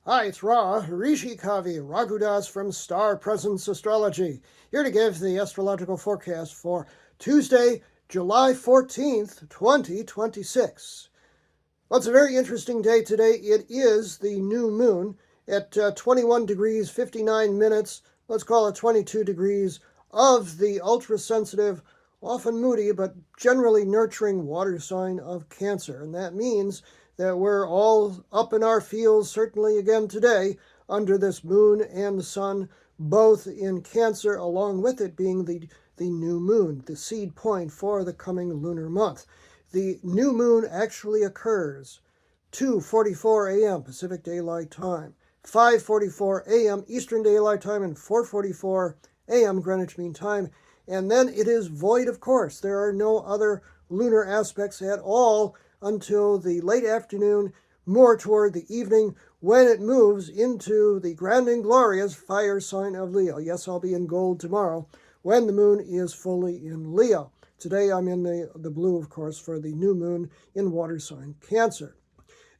Hi, it's Ra, Rishi Kavi, Raghudas from Star Presence Astrology, here to give the astrological forecast for Tuesday, July 14th, 2026. Well, it's a very interesting day today. It is the new moon at 21 degrees 59 minutes, let's call it 22 degrees, of the ultra-sensitive, often moody, but generally nurturing water sign of Cancer. And that means that we're all up in our fields, certainly again today, under this moon and the sun, both in Cancer, along with it being the new moon, the seed point for the coming lunar month. The new moon actually occurs 2:44 a.m. Pacific Daylight Time, 5:44 a.m. Eastern Daylight Time, and 4:44 a.m. Greenwich Mean Time. And then it is void, of course. There are no other lunar aspects at all until the late afternoon, more toward the evening, when it moves into the grand and glorious fire sign of Leo. Yes, I'll be in gold tomorrow when the moon is fully in Leo. Today I'm in the blue, of course, for the new moon in water sign Cancer.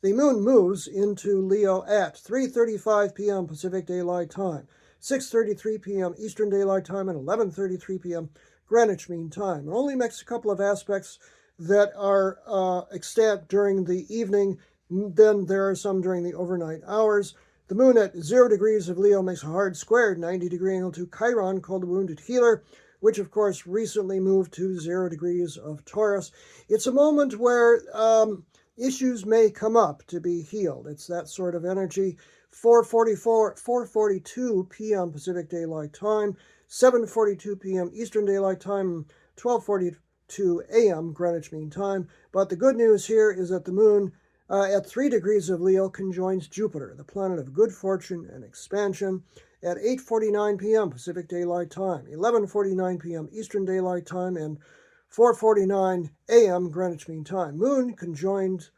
The moon moves into Leo at 3:35 p.m. Pacific Daylight Time, 6:33 p.m. Eastern Daylight Time, and 11:33 p.m. Greenwich Mean Time. It only makes a couple of aspects that are extant during the evening. Then there are some during the overnight hours. The moon at 0 degrees of Leo makes a hard squared 90-degree angle to Chiron, called the wounded healer, which of course recently moved to 0 degrees of Taurus. It's a moment where issues may come up to be healed. It's that sort of energy. 4:42 p.m. Pacific Daylight Time, 7:42 p.m. Eastern Daylight Time, 12:42 a.m. Greenwich Mean Time. But the good news here is that the moon at 3 degrees of Leo conjoins Jupiter, the planet of good fortune and expansion, at 8:49 p.m. Pacific Daylight Time, 11:49 p.m. Eastern Daylight Time, and 4:49 a.m. Greenwich Mean Time. Moon conjoined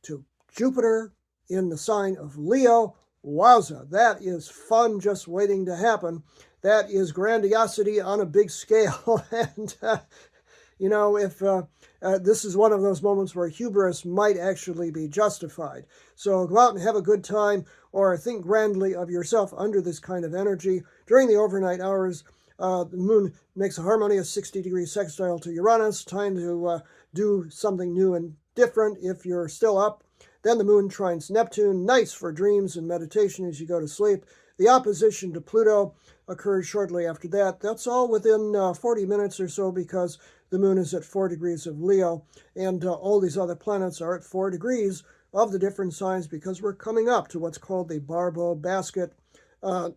to Jupiter in the sign of Leo. Wowza, that is fun just waiting to happen. That is grandiosity on a big scale. And if this is one of those moments where hubris might actually be justified. So go out and have a good time, or think grandly of yourself under this kind of energy. During the overnight hours, the moon makes a harmonious 60-degree sextile to Uranus, time to do something new and different if you're still up. Then the moon trines Neptune, nice for dreams and meditation as you go to sleep. The opposition to Pluto occurs shortly after that. That's all within 40 minutes or so, because the moon is at 4 degrees of Leo, and all these other planets are at 4 degrees of the different signs, because we're coming up to what's called the Barbo basket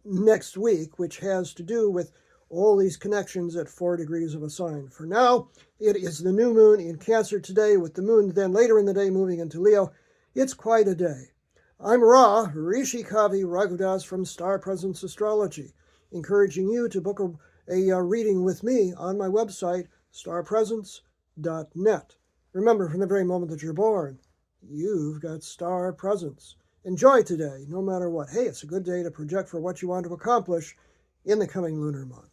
next week, which has to do with all these connections at 4 degrees of a sign. For now, it is the new moon in Cancer today, with the moon then later in the day moving into Leo. It's quite a day. I'm Ra, Rishi Kavi Raghudas from Star Presence Astrology, encouraging you to book a reading with me on my website, starpresence.net. Remember, from the very moment that you're born, you've got star presence. Enjoy today, no matter what. Hey, it's a good day to project for what you want to accomplish in the coming lunar month.